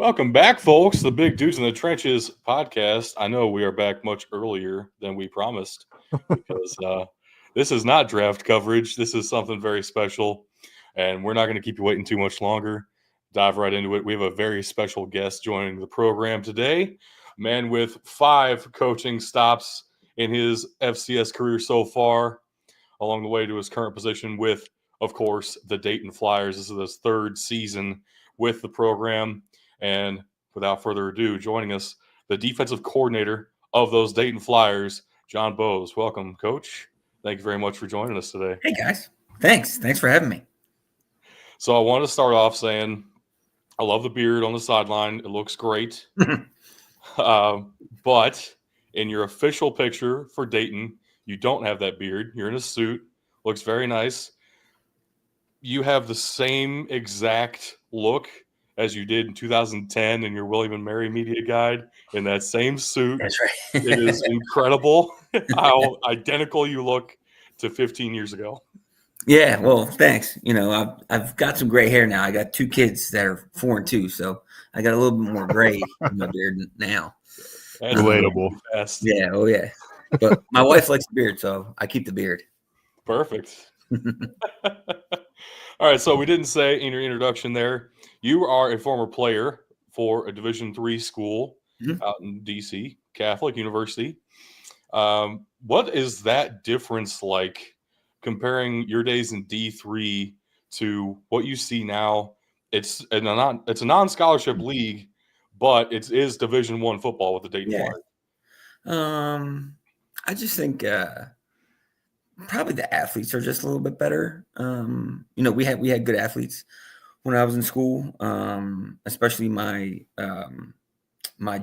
Welcome back, folks. The Big Dudes in the Trenches podcast. I know we are back much earlier than we promised because this is not draft coverage. This is something very special, and we're not going to keep you waiting too much longer. Dive right into it. We have a very special guest joining the program today, a man with 5 coaching stops in his FCS career so far, along the way to his current position with, of course, the Dayton Flyers. This is his 3rd season with the program. And without further ado, joining us, the defensive coordinator of those Dayton Flyers, John Bowes. Welcome, Coach. Thank you very much for joining us today. Hey, guys. Thanks for having me. So I wanted to start off saying I love the beard on the sideline. It looks great. But in your official picture for Dayton, you don't have that beard. You're in a suit. Looks very nice. You have the same exact look as you did in 2010 in your William and Mary media guide in that same suit. That's right. It is incredible how identical you look to 15 years ago. Yeah, well, thanks. You know, I've got some gray hair now. I got 2 kids that are 4 and 2, so I got a little bit more gray in my beard now. That's relatable. Fast. Yeah, oh yeah. But my wife likes the beard, so I keep the beard. Perfect. All right, so we didn't say in your introduction there, you are a former player for a Division III school out in D.C., Catholic University. What is that difference like comparing your days in D3 to what you see now? It's a non-scholarship league, but it is Division I football with the Dayton Flyers. I just think probably the athletes are just a little bit better. We had good athletes when I was in school, especially my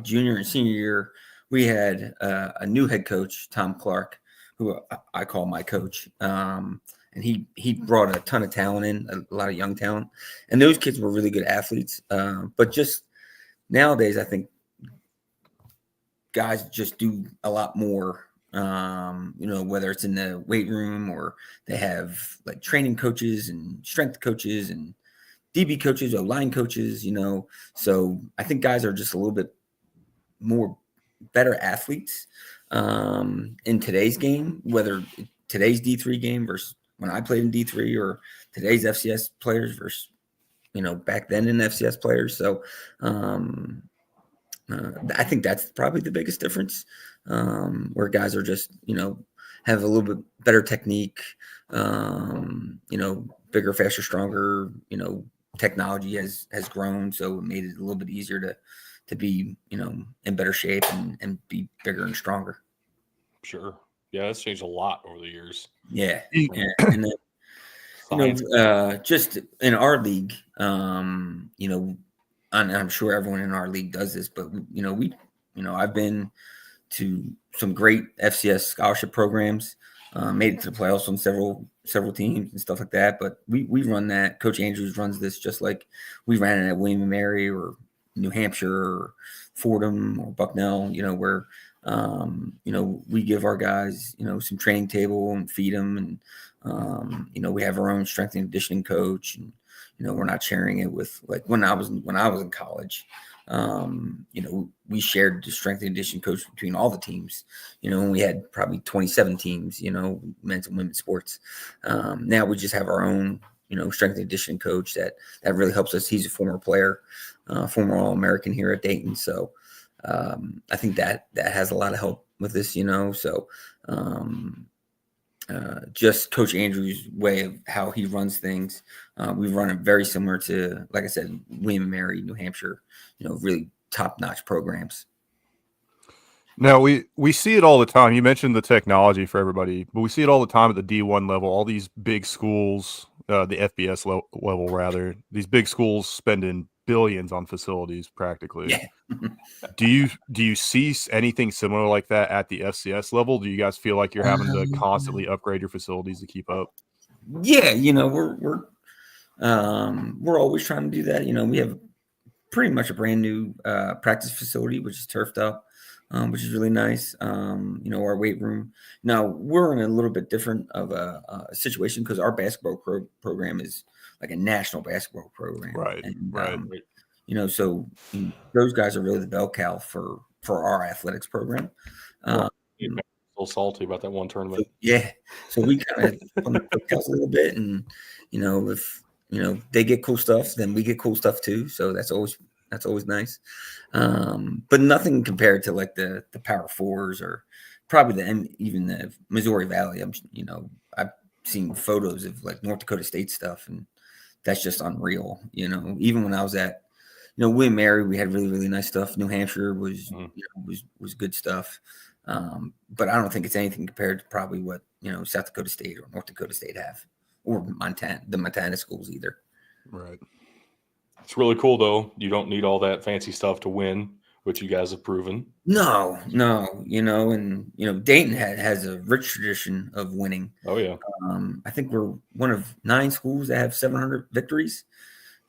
junior and senior year. We had a new head coach, Tom Clark, who I call my coach, and he brought a ton of talent in, a lot of young talent, and those kids were really good athletes. But just nowadays, I think guys just do a lot more. Whether it's in the weight room or they have like training coaches and strength coaches and DB coaches or line coaches, so I think guys are just a little bit more better athletes in today's game, whether today's D3 game versus when I played in D3 or today's FCS players versus, back then in FCS players. So I think that's probably the biggest difference, where guys are just, have a little bit better technique, bigger, faster, stronger, technology has grown. So it made it a little bit easier to be, in better shape and be bigger and stronger. Sure. Yeah, that's changed a lot over the years. Yeah. And then, just in our league, and I'm sure everyone in our league does this, but I've been to some great FCS scholarship programs, made it to the playoffs on several teams and stuff like that. But we run that. Coach Andrews runs this just like we ran it at William and Mary or New Hampshire or Fordham or Bucknell. Where we give our guys some training table and feed them, and we have our own strength and conditioning coach, and we're not sharing it with, like, when I was in college. We shared the strength and conditioning coach between all the teams, and we had probably 27 teams, men's and women's sports. Now we just have our own, strength and conditioning coach that really helps us. He's a former player, former All-American here at Dayton. So I think that has a lot of help with this, so just Coach Andrews' way of how he runs things. We run it very similar to, like I said, William and Mary, New Hampshire, really top-notch programs. Now, we see it all the time. You mentioned the technology for everybody, but we see it all the time at the D1 level. All these big schools, the FBS level rather, these big schools spending billions on facilities practically. Yeah. Do you see anything similar like that at the FCS level? Do you guys feel like you're having to constantly upgrade your facilities to keep up? Yeah, we're always trying to do that. We have pretty much a brand new practice facility, which is turfed up, which is really nice. Our weight room. Now we're in a little bit different of a situation because our basketball program is like a national basketball program. Right. And, right. So those guys are really the bell cow for our athletics program. So salty about that one tournament. So we kind of on the coattails a little bit, and if they get cool stuff, then we get cool stuff too. So that's always nice. But nothing compared to like the Power Fours or probably even the Missouri Valley. I've seen photos of like North Dakota State stuff, and that's just unreal. Even when I was at William Mary, we had really, really nice stuff. New Hampshire was was good stuff. But I don't think it's anything compared to probably what South Dakota State or North Dakota State have, or the Montana schools either. Right. It's really cool though. You don't need all that fancy stuff to win, which you guys have proven. No, and Dayton has a rich tradition of winning. Oh yeah. I think we're one of 9 schools that have 700 victories.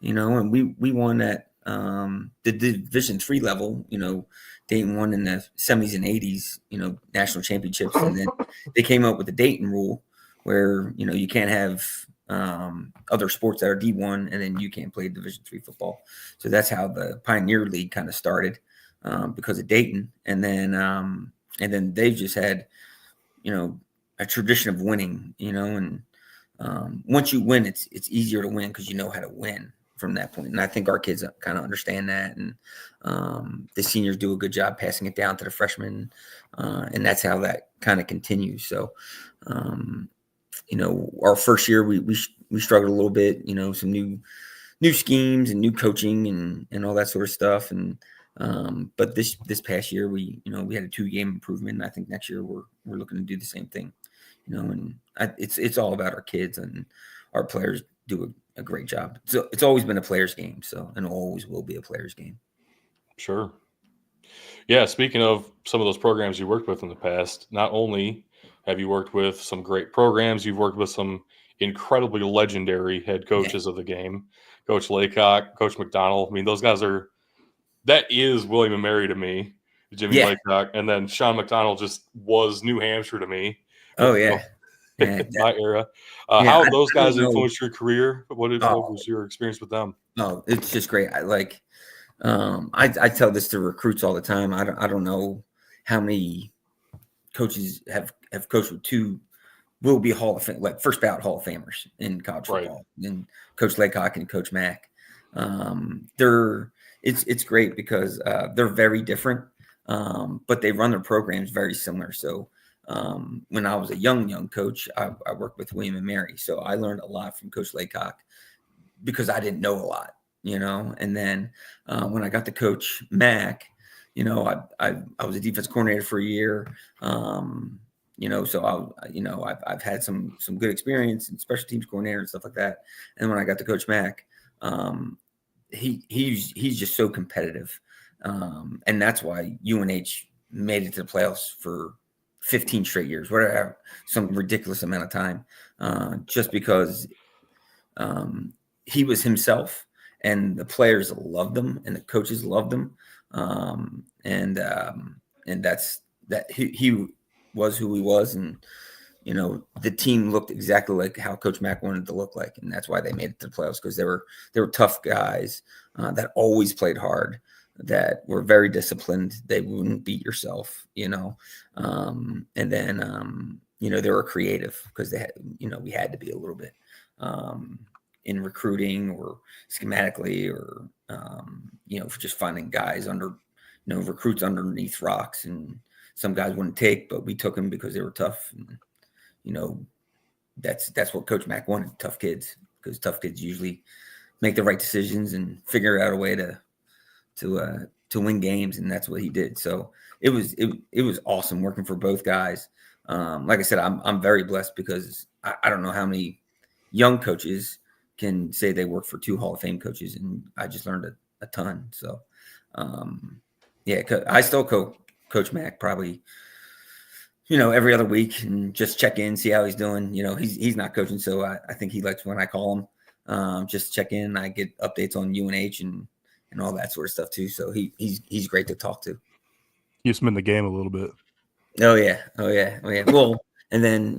And we won at the Division III level. Dayton won in the 70s and 80s. National championships, and then they came up with the Dayton rule, where you can't have other sports that are D1, and then you can't play Division III football. So that's how the Pioneer League kind of started, because of Dayton, and then they've just had a tradition of winning. And once you win, it's easier to win because you know how to win from that point. And I think our kids kind of understand that, and the seniors do a good job passing it down to the freshmen, and that's how that kind of continues. So our first year we struggled a little bit, some new schemes and new coaching and all that sort of stuff, and but this past year we had a 2-game improvement, and I think next year we're looking to do the same thing. And it's all about our kids, and our players do a great job. So it's always been a players game, and always will be a players game. Sure. Yeah. Speaking of some of those programs you worked with in the past, not only have you worked with some great programs, you've worked with some incredibly legendary head coaches of the game. Coach Laycock, Coach McDonald. I mean, those guys that is William and Mary to me, Jimmy Laycock. And then Sean McDonald just was New Hampshire to me. Oh, yeah. My era. How have those guys influenced your career? What was your experience with them? Oh, it's just great. I tell this to recruits all the time. I don't know how many coaches have coached with 2 will be Hall of Fame, like first ballot Hall of Famers in college football, and Coach Laycock and Coach Mack. It's great because they're very different, but they run their programs very similar. So when I was a young coach, I worked with William and Mary, so I learned a lot from Coach Laycock because I didn't know a lot, And then when I got to Coach Mack, I was a defense coordinator for a year. So I've had some good experience in special teams coordinator and stuff like that. And when I got to Coach Mack, he's just so competitive, and that's why UNH made it to the playoffs for 15 straight years, whatever, some ridiculous amount of time, just because he was himself, and the players loved him, and the coaches loved him, and that's that he was who he was, and the team looked exactly like how Coach Mack wanted to look like, and that's why they made it to the playoffs, because they were tough guys that always played hard, that were very disciplined. They wouldn't beat yourself, and then they were creative because they had, we had to be a little bit in recruiting or schematically or for just finding guys under recruits underneath rocks, and some guys wouldn't take, but we took them because they were tough. And, that's what Coach Mack wanted, tough kids, because tough kids usually make the right decisions and figure out a way to win games. And that's what he did. So it was awesome working for both guys. Like I said, I'm very blessed because I don't know how many young coaches can say they work for 2 Hall of Fame coaches, and I just learned a ton. So, I still Coach Mack probably, every other week and just check in, see how he's doing. He's not coaching, so I think he likes when I call him, just check in. I get updates on UNH and all that sort of stuff too. So he's great to talk to. Keeps him in the game a little bit. Oh yeah. Well, and then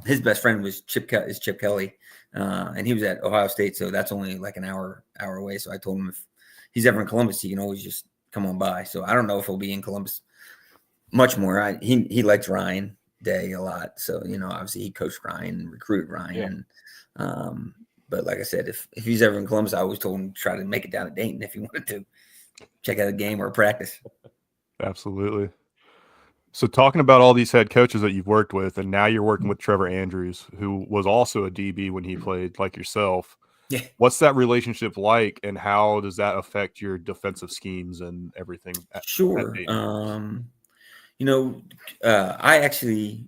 his best friend was Chip Kelly, and he was at Ohio State, so that's only like an hour away. So I told him he's ever in Columbus, he can always just come on by. So I don't know if he'll be in Columbus much more. He likes Ryan Day a lot. So, obviously he coached Ryan, recruited Ryan. Yeah. And, but like I said, if he's ever in Columbus, I always told him to try to make it down to Dayton if he wanted to check out a game or a practice. Absolutely. So talking about all these head coaches that you've worked with, and now you're working with Trevor Andrews, who was also a DB when he played like yourself. Yeah. What's that relationship like, and how does that affect your defensive schemes and everything? Sure. I actually,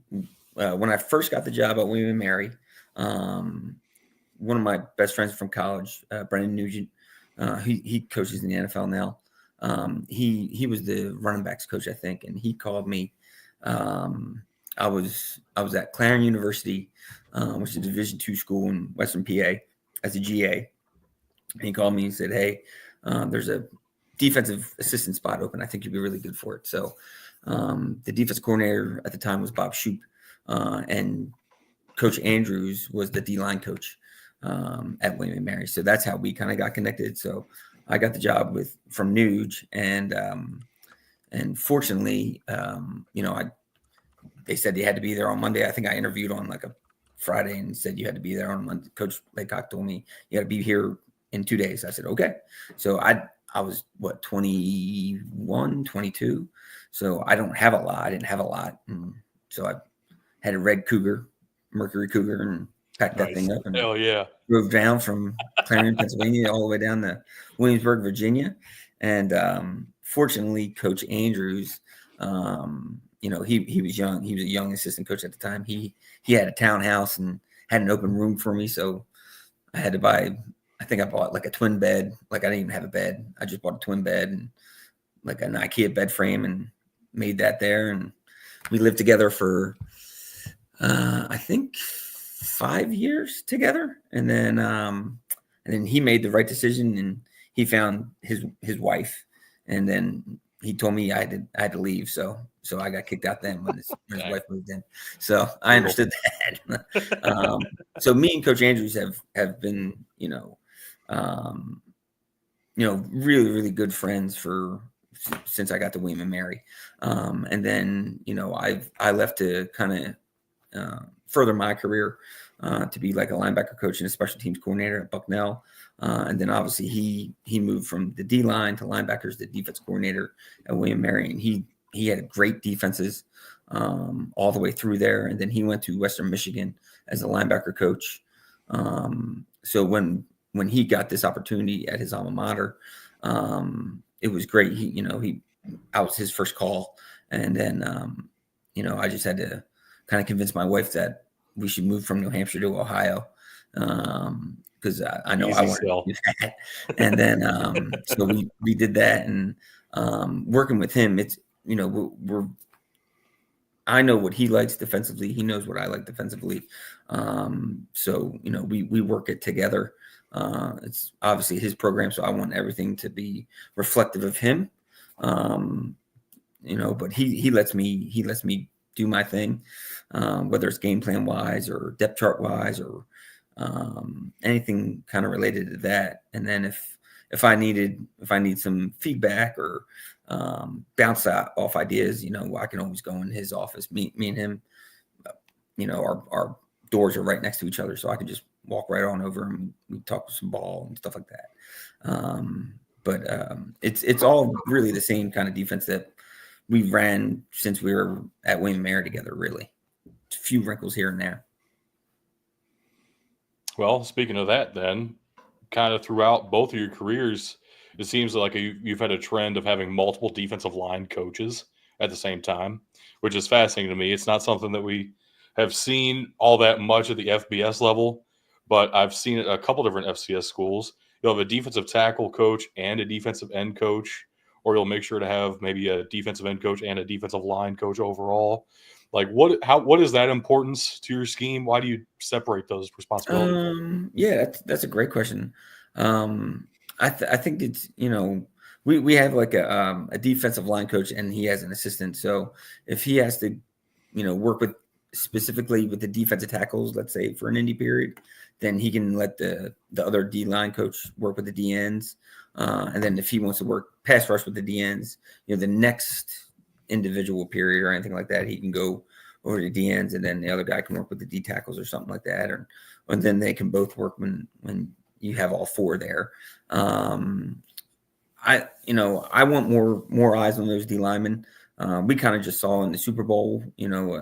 when I first got the job at William & Mary, one of my best friends from college, Brendan Nugent, he coaches in the NFL now. He was the running backs coach, I think, and he called me. I was at Clarendon University, which is a Division II school in Western PA, as a GA. And he called me and said, "Hey, there's a defensive assistant spot open. I think you'd be really good for it." So the defense coordinator at the time was Bob Shoup, and Coach Andrews was the D-line coach at William & Mary. So that's how we kind of got connected. So I got the job from Nuge, and fortunately, they said you had to be there on Monday. I think I interviewed on like a Friday and said you had to be there on Monday. Coach Laycock told me you got to be here in 2 days. I said, okay. So I was 21, 22. So I don't have a lot. I didn't have a lot. And so I had a red Mercury Cougar, and packed that thing up and Hell yeah. drove down from Clarendon, Pennsylvania, all the way down to Williamsburg, Virginia. And fortunately, Coach Andrews, he was young. He was a young assistant coach at the time. He had a townhouse and had an open room for me. So I had to buy, I think I bought like a twin bed. Like I didn't even have a bed. I just bought a twin bed and like an IKEA bed frame and made that there. And we lived together for, I think 5 years together. And then he made the right decision and he found his wife. And then he told me I had to leave. So I got kicked out then when his wife moved in. So I understood that. So me and Coach Andrews have been, really, really good friends since I got to William & Mary. And then, I left to kind of further my career to be like a linebacker coach and a special teams coordinator at Bucknell. And then obviously he moved from the D line to linebackers, the defense coordinator at William & Mary. And he had great defenses all the way through there. And then he went to Western Michigan as a linebacker coach. So when he got this opportunity at his alma mater, it was great. I was his first call. And then, I just had to kind of convince my wife that we should move from New Hampshire to Ohio. Because I know I wanted to do that. And then, so we did that, and working with him, it's, I know what he likes defensively. He knows what I like defensively. So, we work it together. It's obviously his program, so I want everything to be reflective of him. But he lets me do my thing, whether it's game plan wise or depth chart wise or anything kind of related to that. And then if I need some feedback or bounce off ideas, I can always go in his office. Me and him, our doors are right next to each other, so I can just walk right on over and we talk some ball and stuff like that. But it's all really the same kind of defense that we ran since we were at William & Mary together. Really, a few wrinkles here and there. Well, speaking of that, then, kind of throughout both of your careers, it seems like you've had a trend of having multiple defensive line coaches at the same time, which is fascinating to me. It's not something that we have seen all that much at the FBS level, but I've seen it at a couple different FCS schools. You'll have a defensive tackle coach and a defensive end coach, or you'll make sure to have maybe a defensive end coach and a defensive line coach overall. Like what is that importance to your scheme? Why do you separate those responsibilities? Yeah, that's a great question. I think it's, we have like a defensive line coach and he has an assistant. So if he has to, work with specifically with the defensive tackles, let's say for an indie period, then he can let the other D-line coach work with the DNs. And then if he wants to work pass rush with the DNs, the next individual period or anything like that, he can go over to DNs, and then the other guy can work with the D tackles or something like that. Or then they can both work when you have all four there. I want more eyes on those D linemen. We kind of just saw in the Super Bowl,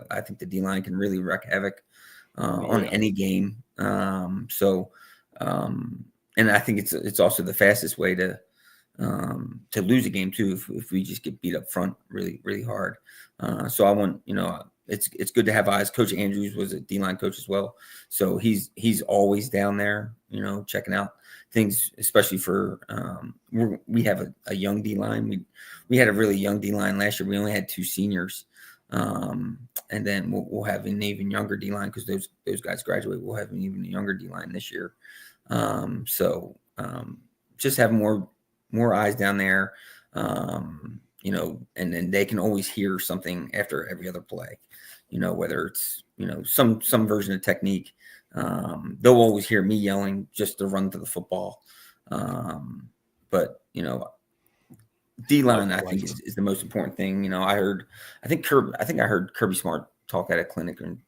I think the D line can really wreak havoc on any game. And I think it's also the fastest way to lose a game too, if we just get beat up front really, really hard. So I want, it's good to have eyes. Coach Andrews was a D-line coach as well. So he's always down there, checking out things, especially for we have a young D-line. We had a really young D-line last year. We only had 2 seniors. And then we'll have an even younger D-line because those guys graduate. We'll have an even younger D-line this year. Just have more eyes down there, and then they can always hear something after every other play, whether it's, some version of technique. They'll always hear me yelling just to run to the football. But D-line, I think is the most important thing. I heard Kirby Smart talk at a clinic, and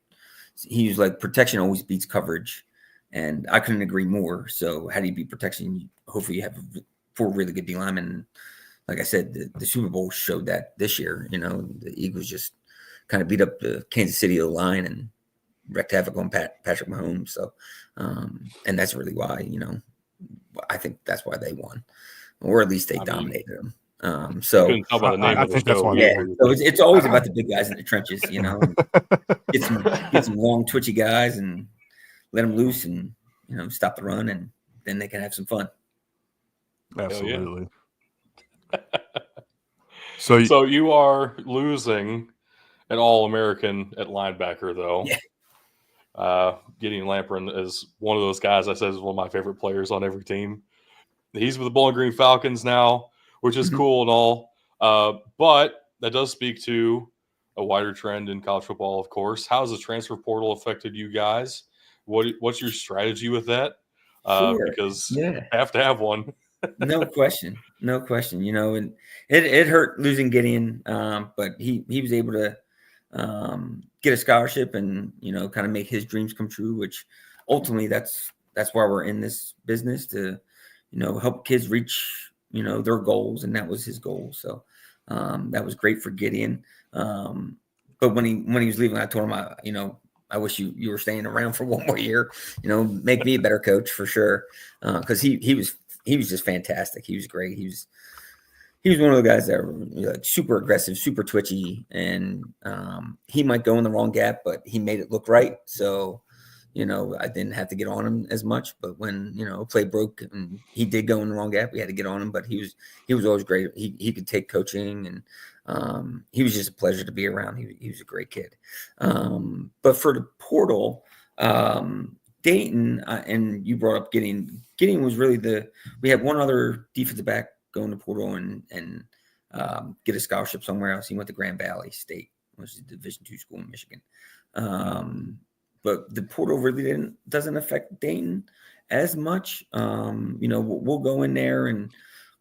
he was like, protection always beats coverage. And I couldn't agree more. So how do you beat protection? Hopefully you have 4 really good D linemen. Like I said, the Super Bowl showed that this year. The Eagles just kind of beat up the Kansas City line and wreaked havoc on Patrick Mahomes. So, and that's really why, I think that's why they won, or at least they dominated them. So I think that's why. So it's always about the big guys in the trenches, get some long twitchy guys and let them loose and, stop the run, and then they can have some fun. Absolutely. Yeah. So you are losing an All-American at linebacker, though. Yeah. Gideon Lamprin is one of those guys I said is one of my favorite players on every team. He's with the Bowling Green Falcons now, which is cool and all. But that does speak to a wider trend in college football, of course. How has the transfer portal affected you guys? What's your strategy with that? Sure. Because you have to have one. No question. And it hurt losing Gideon, but he was able to get a scholarship and kind of make his dreams come true. Which ultimately that's why we're in this business, to help kids reach their goals, and that was his goal. So that was great for Gideon. But when he was leaving, I told him I wish you were staying around for one more year, make me a better coach for sure. Cause he was just fantastic. He was great. He was one of the guys that were super aggressive, super twitchy, and he might go in the wrong gap, but he made it look right. So, I didn't have to get on him as much, but when, a play broke and he did go in the wrong gap, we had to get on him, but he was always great. He could take coaching, and he was just a pleasure to be around. He was a great kid. But for the portal, Dayton, and you brought up Gideon. Gideon was really we had one other defensive back go in the portal and get a scholarship somewhere else. He went to Grand Valley State, which is a Division II school in Michigan. But the portal really doesn't affect Dayton as much. We'll go in there and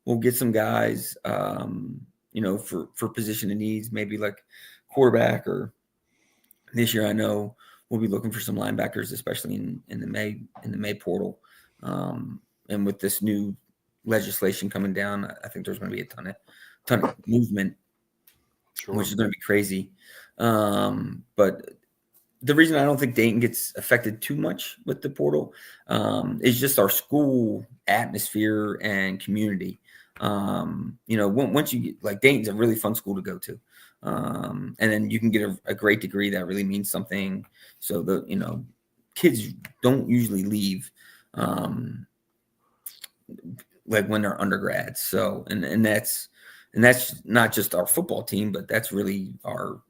we'll get some guys, for position of needs, maybe like quarterback, or this year I know we'll be looking for some linebackers, especially in the May portal. And with this new legislation coming down, I think there's going to be a ton of movement, which is going to be crazy. But the reason I don't think Dayton gets affected too much with the portal is just our school atmosphere and community. Once you get, like, Dayton's a really fun school to go to. And then you can get a great degree that really means something. So kids don't usually leave, like when they're undergrads. So, and that's not just our football team, but that's really our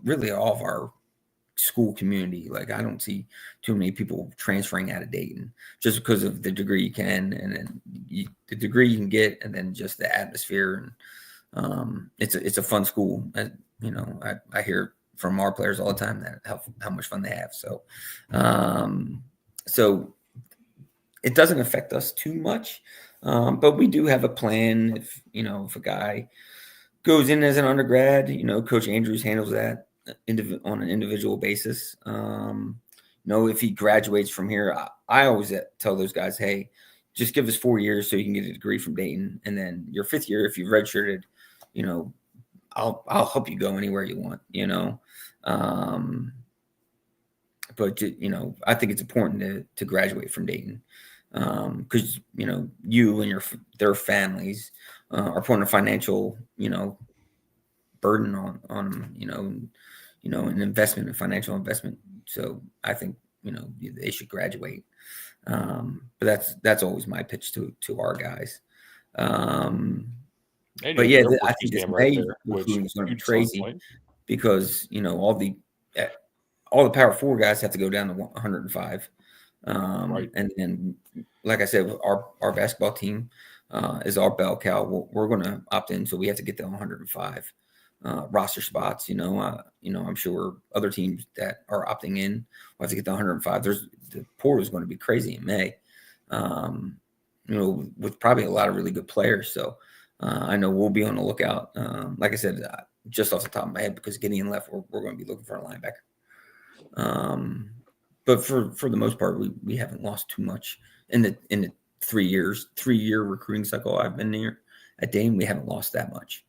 really all of our school community. Like, I don't see too many people transferring out of Dayton just because of the degree you can, and then the degree you can get, and then just the atmosphere. And it's a fun school. I hear from our players all the time that how much fun they have. So, so it doesn't affect us too much, but we do have a plan. If a guy goes in as an undergrad, Coach Andrews handles that on an individual basis. If he graduates from here, I always tell those guys, hey, just give us 4 years so you can get a degree from Dayton, and then your 5th year, if you've redshirted, I'll help you go anywhere you want. But I think it's important to graduate from Dayton, because you and their families are putting a financial burden on them, an investment, a financial investment. So I think they should graduate. But that's always my pitch to our guys. But yeah, I think this May recruiting is going to be crazy because all the Power 4 guys have to go down to 105. Right. And then, like I said, our basketball team is our bell cow. We're going to opt in, so we have to get to 105 roster spots. I'm sure other teams that are opting in will have to get to 105. The portal is going to be crazy in May, with probably a lot of really good players. So I know we'll be on the lookout. Like I said, just off the top of my head, because Gideon left, we're going to be looking for a linebacker. But for the most part, we haven't lost too much in the 3-year recruiting cycle I've been here at Dayton. We haven't lost that much.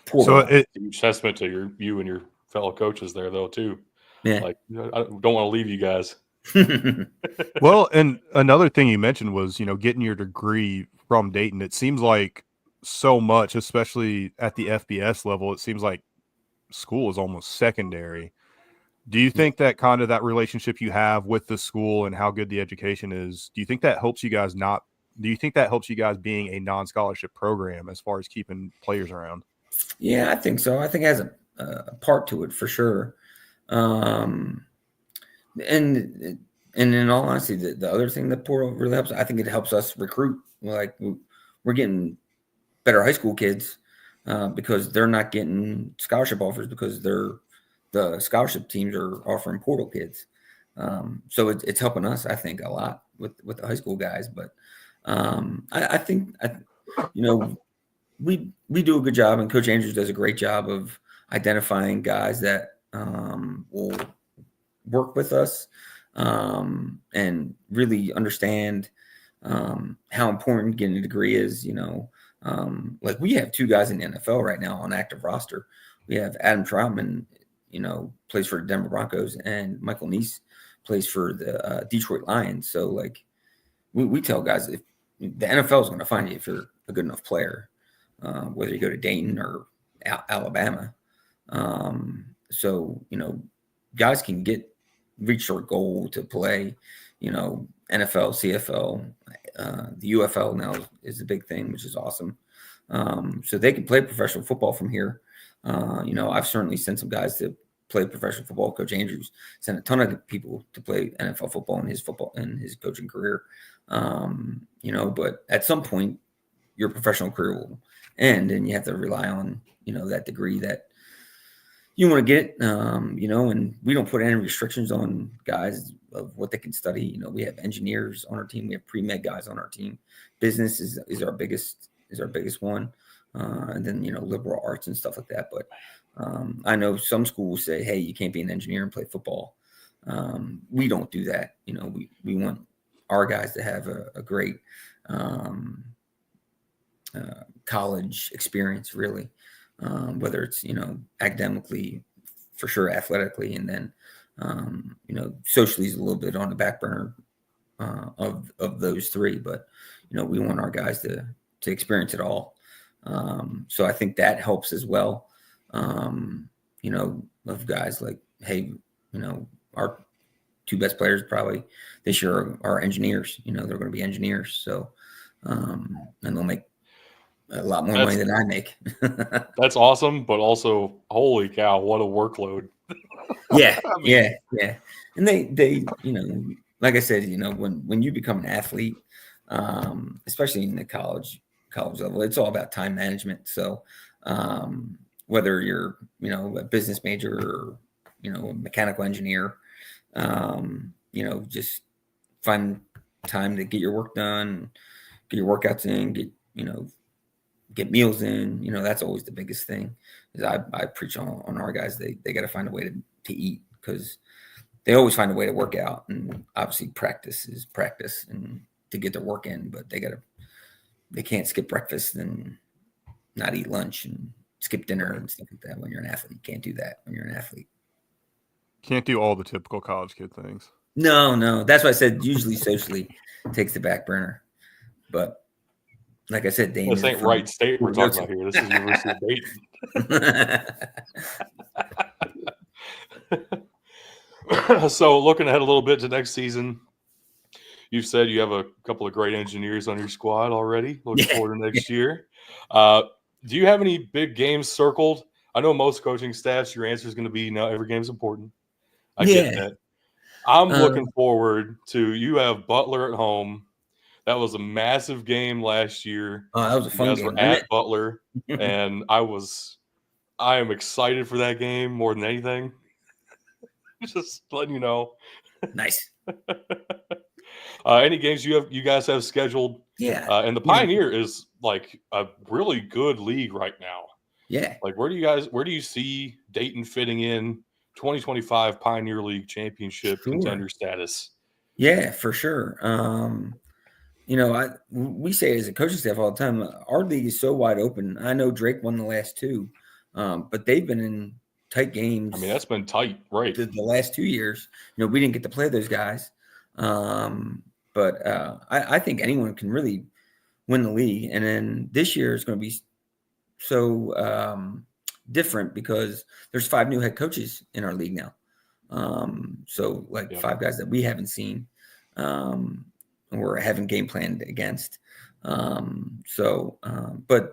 So it's a huge testament to you and your fellow coaches there, though, too. Yeah. Like, I don't want to leave you guys. Well, and another thing you mentioned was, getting your degree from Dayton. It seems like so much, especially at the FBS level, it seems like school is almost secondary. Do you think that kind of that relationship you have with the school and how good the education is, do you think that helps you guys being a non-scholarship program as far as keeping players around? Yeah, I think so. I think it has a part to it for sure. And in all honesty, the other thing that portal really helps, I think it helps us recruit. Like, we're getting better high school kids because they're not getting scholarship offers because the scholarship teams are offering portal kids. So it's helping us, I think, a lot with the high school guys. But I think we do a good job, and Coach Andrews does a great job of identifying guys that will work with us and really understand how important getting a degree is. Like, we have 2 guys in the NFL right now on active roster. We have Adam Troutman, plays for the Denver Broncos, and Michael Neese plays for the Detroit Lions. So, like, we tell guys, if the NFL is going to find you if you're a good enough player, whether you go to Dayton or Alabama. So, guys can reach their goal to play, NFL, CFL, the UFL now is a big thing, which is awesome. So they can play professional football from here. I've certainly sent some guys to play professional football. Coach Andrews sent a ton of people to play NFL football in his coaching career. But at some point, your professional career will end, and you have to rely on that degree that you want to get. And we don't put any restrictions on guys of what they can study. We have engineers on our team. We have pre-med guys on our team. Business is our biggest one. And then, liberal arts and stuff like that. But I know some schools say, hey, you can't be an engineer and play football. We don't do that. We want our guys to have a great college experience, really, whether it's, academically, for sure, athletically, and then, socially is a little bit on the back burner of those 3. But, we want our guys to experience it all. So I think that helps as well. Of guys like, hey, our 2 best players probably this year are engineers. They're going to be engineers. So, and they'll make a lot more money than I make. That's awesome, but also, holy cow, what a workload. Yeah, yeah. And they, like I said, when you become an athlete, especially in the college level, it's all about time management. So whether you're a business major or, a mechanical engineer, just find time to get your work done, get your workouts in, get meals in. That's always the biggest thing. Is I preach on our guys. They got to find a way to eat, because they always find a way to work out, and obviously practice is practice and to get their work in, but they can't skip breakfast and not eat lunch and skip dinner and stuff like that. When you're an athlete, you can't do that when you're an athlete. Can't do all the typical college kid things. No. That's why I said usually socially takes the back burner. But like I said, Dayton. This ain't Wright State we're talking about here. This is University of Dayton. So looking ahead a little bit to next season, you've said you have a couple of great engineers on your squad already. Looking forward to next year. Do you have any big games circled? I know most coaching staffs, your answer is going to be no, every game's important. I get that. I'm looking forward to, you have Butler at home. That was a massive game last year. Oh, that was a fun game. You guys were at Butler, and I am excited for that game more than anything. Just letting you know. Nice. Any games you guys have scheduled? Yeah. And the Pioneer is like a really good league right now. Yeah. Like, where do you see Dayton fitting in 2025 Pioneer League championship contender status? Yeah, for sure. We say as a coaching staff all the time, our league is so wide open. I know Drake won the last two, but they've been in tight games. I mean, that's been tight, right? The last 2 years. We didn't get to play those guys. But I think anyone can really win the league. And then this year is going to be so different because there's 5 new head coaches in our league now. So 5 guys that we haven't seen or haven't game planned against. But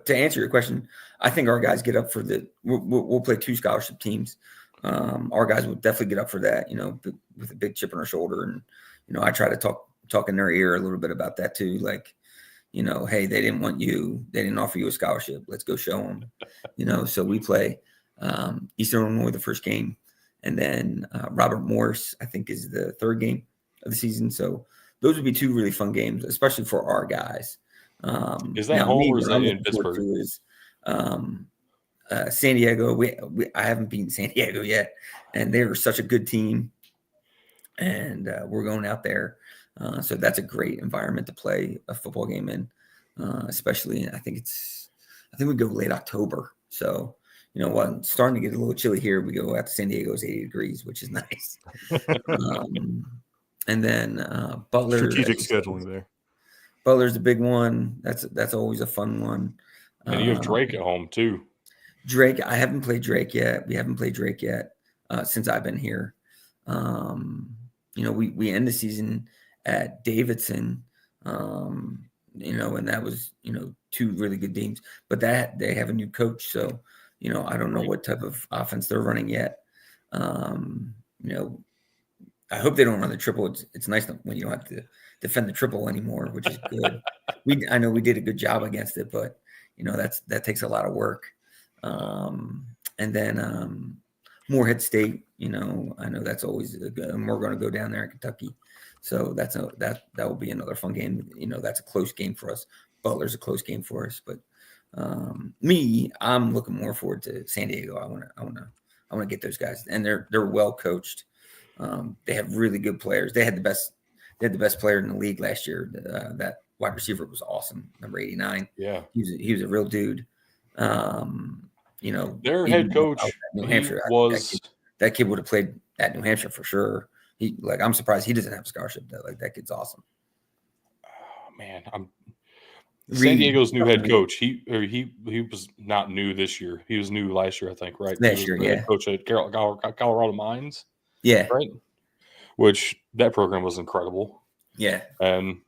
to answer your question, I think our guys get up for we'll play 2 scholarship teams. Our guys will definitely get up for that, with a big chip on our shoulder. And, I try to talk in their ear a little bit about that too. Like, hey, they didn't want you. They didn't offer you a scholarship. Let's go show them, so we play Eastern Illinois the first game. And then Robert Morris, I think, is the 3rd game of the season. So those would be 2 really fun games, especially for our guys. Is that home or is that in Pittsburgh? Is, San Diego. I haven't beaten San Diego yet, and they were such a good team. And we're going out there. So that's a great environment to play a football game in, especially I think we go late October. So, when it's starting to get a little chilly here, we go out to San Diego, it's 80 degrees, which is nice. And then Butler. Strategic scheduling there. Butler's a big one. That's always a fun one. And you have Drake at home too. Drake, I haven't played Drake yet. We haven't played Drake yet since I've been here. We end the season at Davidson, and that was, 2 really good teams, but they have a new coach. So, I don't know what type of offense they're running yet. I hope they don't run the triple. It's nice when you don't have to defend the triple anymore, which is good. I know we did a good job against it, but that takes a lot of work. And then Morehead State, I know that's always good. And we're going to go down there in Kentucky. So that will be another fun game. That's a close game for us. Butler's a close game for us, but I'm looking more forward to San Diego. I want to get those guys, and they're well coached. They have really good players. They had the best player in the league last year. That wide receiver was awesome, number 89. Yeah, he was a real dude. Their head coach, New Hampshire, that kid would have played at New Hampshire for sure. I'm surprised he doesn't have a scholarship. That kid's awesome. Oh, man, San Diego's new head coach. He was not new this year. He was new last year, I think. Right? Last year, yeah. Coach at Colorado Mines. Yeah. Right. Which that program was incredible. Yeah. And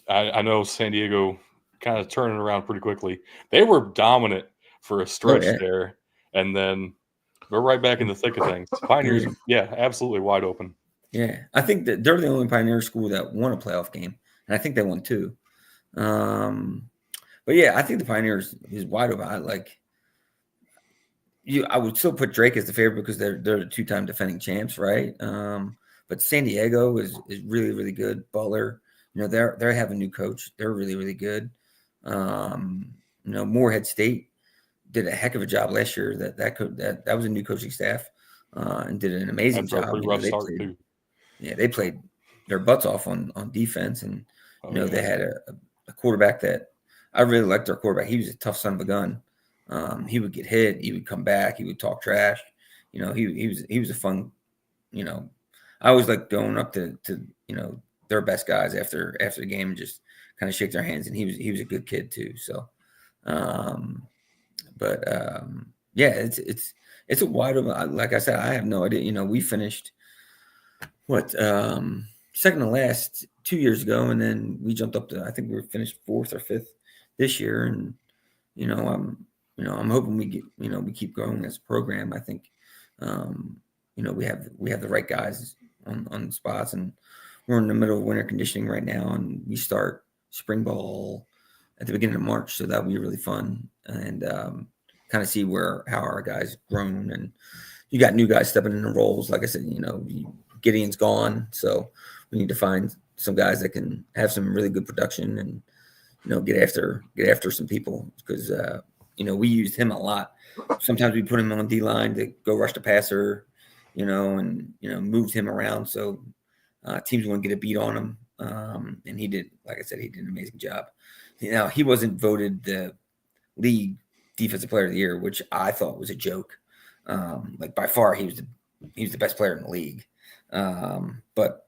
I know San Diego kind of turning around pretty quickly. They were dominant for a stretch there, and then we're right back in the thick of things. Pioneers, absolutely wide open. Yeah, I think that they're the only Pioneer school that won a playoff game, and I think they won 2. But yeah, I think the Pioneers is wide open. I would still put Drake as the favorite because they're the 2-time defending champs, right? But San Diego is really, really good. Butler, they have a new coach. They're really, really good. Morehead State did a heck of a job last year. That was a new coaching staff and did an amazing That's a job. pretty rough start too. Yeah, they played their butts off on defense, and they had a quarterback that I really liked. Their quarterback, he was a tough son of a gun. He would get hit, he would come back, he would talk trash. He was a fun. I always like going up to their best guys after the game and just kind of shake their hands. And he was a good kid too. So, yeah, it's a wide open. Like I said, I have no idea. We finished second to last 2 years ago, and then we jumped up to, I think we finished 4th or 5th this year. And I'm hoping we get we keep growing as a program. I think we have the right guys on the spots, and we're in the middle of winter conditioning right now, and we start spring ball at the beginning of March, so that'll be really fun, and kind of see how our guys grown. And you got new guys stepping into roles. Like I said, Gideon's gone, so we need to find some guys that can have some really good production and get after some people, because we used him a lot. Sometimes we put him on D line to go rush the passer, and moved him around so teams wouldn't get a beat on him. And he did, like I said, he did an amazing job. He wasn't voted the league defensive player of the year, which I thought was a joke. By far, he was the best player in the league. But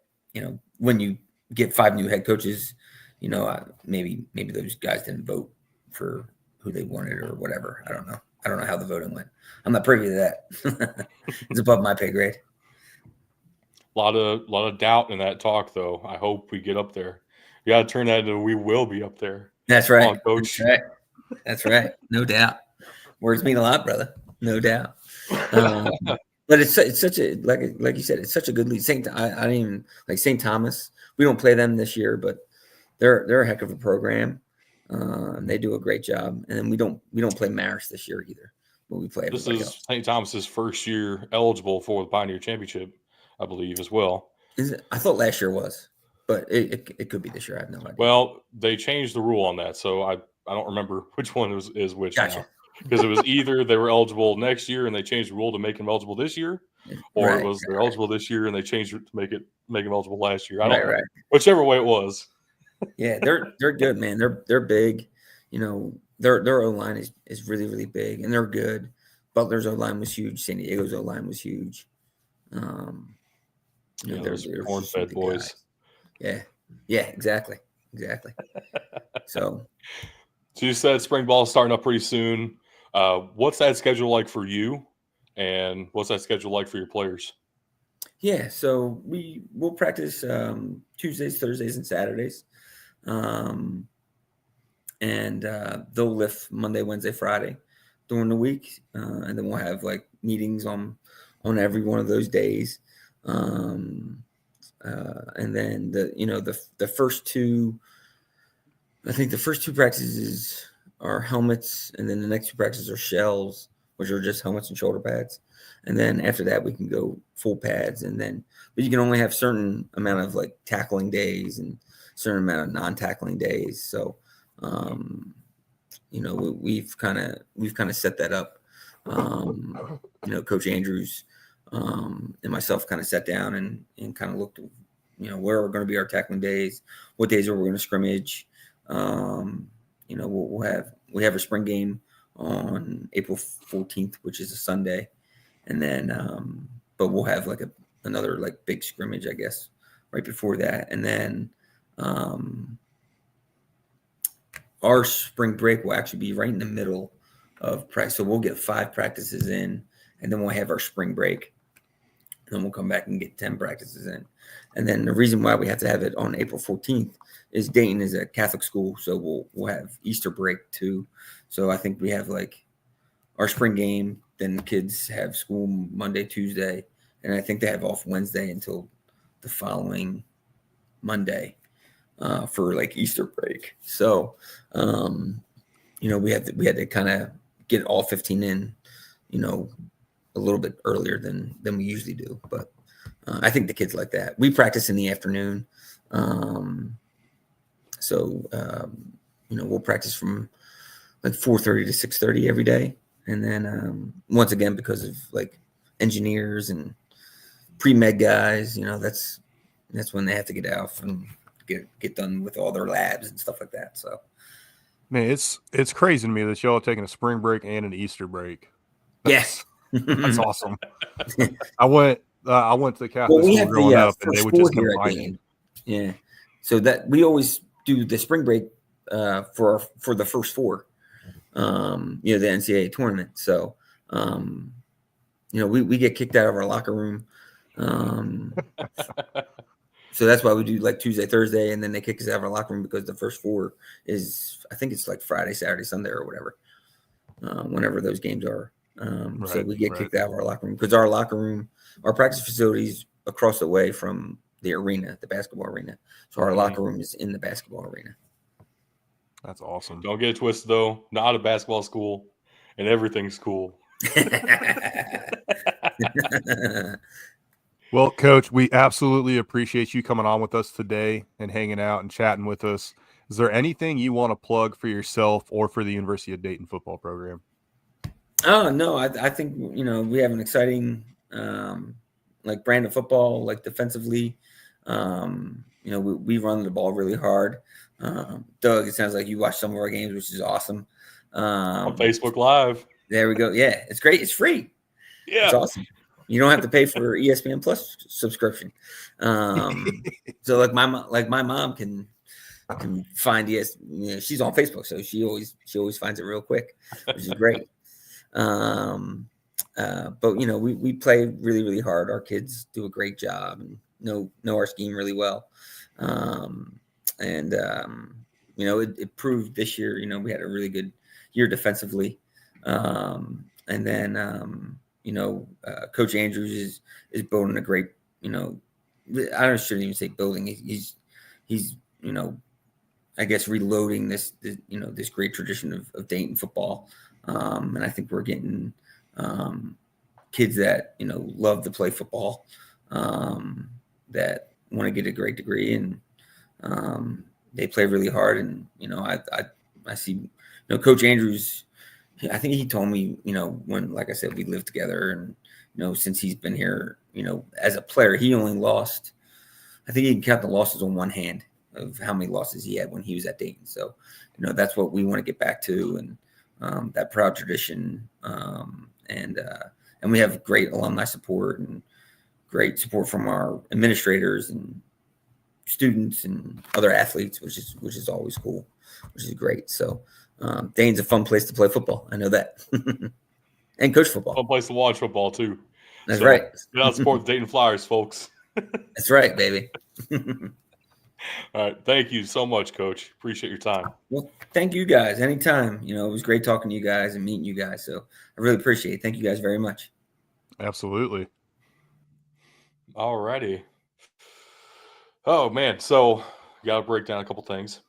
when you get 5 new head coaches, maybe those guys didn't vote for who they wanted or whatever. I don't know how the voting went. I'm not privy to that. It's above my pay grade. A lot of doubt in that talk, though. I hope we get up there. You got to turn that into we will be up there. That's right. Come on, Coach. That's right. No doubt. Words mean a lot, brother. No doubt. But it's such a, like you said, it's such a good league. I didn't even like St. Thomas. We don't play them this year, but they're a heck of a program. They do a great job. And then we don't play Marist this year either, but we play everybody else. This is St. Thomas's first year eligible for the Pioneer Championship, I believe, as well. Is it? I thought last year was, but it could be this year. I have no idea. Well, they changed the rule on that, so I don't remember which one is which now. Because it was either they were eligible next year and they changed the rule to make them eligible this year, or it was they're eligible this year and they changed it to make them eligible last year. I don't know. Whichever way it was. Yeah, they're good, man. They're big. Their O-line is really, really big, and they're good. Butler's O-line was huge. San Diego's O-line was huge. They're corn-fed boys. Guys. Yeah, exactly. So you said spring ball is starting up pretty soon. What's that schedule like for you, and what's that schedule like for your players? Yeah, so we'll practice Tuesdays, Thursdays, and Saturdays, and they'll lift Monday, Wednesday, Friday during the week, and then we'll have meetings on every one of those days, and then the first two. I think the first 2 practices are helmets, and then the next 2 practices are shells, which are just helmets and shoulder pads. And then after that, we can go full pads. But you can only have certain amount of tackling days and certain amount of non-tackling days. So, we've kind of set that up. Coach Andrews and myself kind of sat down and kind of looked at, where are going to be our tackling days, what days are we going to scrimmage. We have a spring game on April 14th, which is a Sunday, and then but we'll have another big scrimmage, I guess, right before that, and then our spring break will actually be right in the middle of practice, so we'll get 5 practices in, and then we'll have our spring break, and then we'll come back and get 10 practices in. And then the reason why we have to have it on April 14th is Dayton is a Catholic school, so we'll have Easter break too. So I think we have our spring game, then the kids have school Monday, Tuesday, and I think they have off Wednesday until the following Monday for Easter break. So we had to kind of get all 15 in, a little bit earlier than we usually do. But I think the kids like that. We practice in the afternoon. We'll practice from like 4:30 to 6:30 every day. And then once again, because of like engineers and pre-med guys, that's when they have to get out and get done with all their labs and stuff like that. So, man, it's crazy to me that y'all are taking a spring break and an Easter break. Yes, that's awesome. I went to the Catholic school growing up, and they would just combine it. Yeah, so that we always do the spring break for the first four, the NCAA tournament. So, we get kicked out of our locker room. So that's why we do like Tuesday, Thursday, and then they kick us out of our locker room because the first four is, I think it's like Friday, Saturday, Sunday, or whatever, whenever those games are. So we get kicked out of our locker room because our practice facilities across the way from the arena, the basketball arena. So our locker room is in the basketball arena. That's awesome. Don't get it twisted, though. Not a basketball school, and everything's cool. Well, Coach, we absolutely appreciate you coming on with us today and hanging out and chatting with us. Is there anything you want to plug for yourself or for the University of Dayton football program? Oh, no, I think, we have an exciting, brand of football, like defensively. We run the ball really hard. Doug, it sounds like you watch some of our games, which is awesome. On Facebook Live. There we go. Yeah, it's great. It's free. Yeah. It's awesome. You don't have to pay for ESPN Plus subscription. So like my mom can find she's on Facebook, so she always finds it real quick, which is great. But we play really, really hard. Our kids do a great job and know our scheme really well. It proved this year, we had a really good year defensively. And then Coach Andrews is building a great, I shouldn't even say building. He's I guess reloading this great tradition of Dayton football. And I think we're getting kids that, love to play football, that want to get a great degree, and they play really hard. And, I see, Coach Andrews, I think he told me, when, like I said, we lived together, and, since he's been here, as a player, he only lost, I think he can count the losses on one hand of how many losses he had when he was at Dayton. So, that's what we want to get back to, and that proud tradition. And we have great alumni support and great support from our administrators and students and other athletes, which is always cool, which is great. So, Dayton's a fun place to play football. I know that. And coach football. Fun place to watch football, too. That's right. Get out support the Dayton Flyers, folks. That's right, baby. All right. Thank you so much, Coach. Appreciate your time. Well, thank you guys. Anytime. It was great talking to you guys and meeting you guys. So I really appreciate it. Thank you guys very much. Absolutely. All righty. Oh, man. So got to break down a couple things.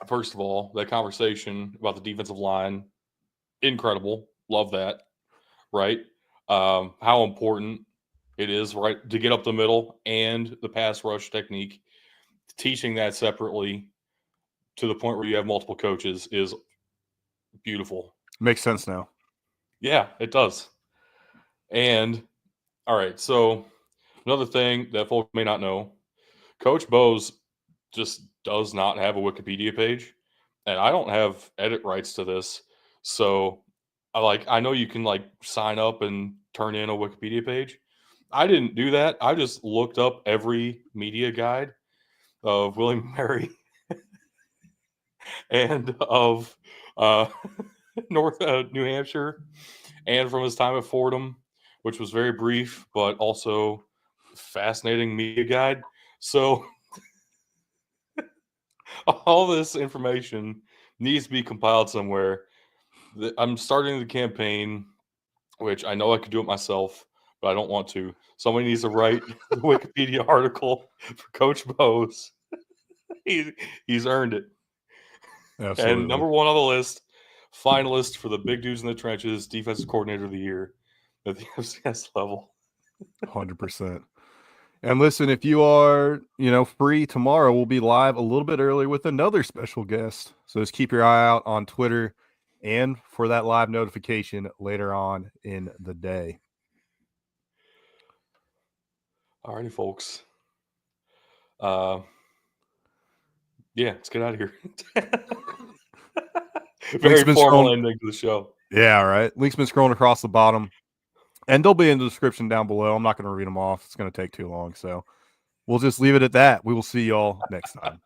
First of all, that conversation about the defensive line, incredible. Love that. Right? How important it is, right, to get up the middle and the pass rush technique. Teaching that separately to the point where you have multiple coaches is beautiful. Makes sense now. Yeah, it does. And, all right, so another thing that folks may not know, Coach Bose just does not have a Wikipedia page, and I don't have edit rights to this. So, I know you can, sign up and turn in a Wikipedia page. I didn't do that. I just looked up every media guide of William & Mary and of North New Hampshire, and from his time at Fordham, which was very brief, but also fascinating media guide. So all this information needs to be compiled somewhere. I'm starting the campaign, which I know I could do it myself, but I don't want to. Somebody needs to write the Wikipedia article for Coach Bose. He's earned it. Absolutely. And number one on the list, finalist for the Big Dudes in the Trenches Defensive Coordinator of the Year at the FCS level. 100%. And listen, if you are, free tomorrow, we'll be live a little bit earlier with another special guest. So just keep your eye out on Twitter and for that live notification later on in the day. All righty, folks. Let's get out of here. Very formal ending to the show. Yeah, right. Links been scrolling across the bottom. And they'll be in the description down below. I'm not going to read them off. It's going to take too long. So we'll just leave it at that. We will see y'all next time.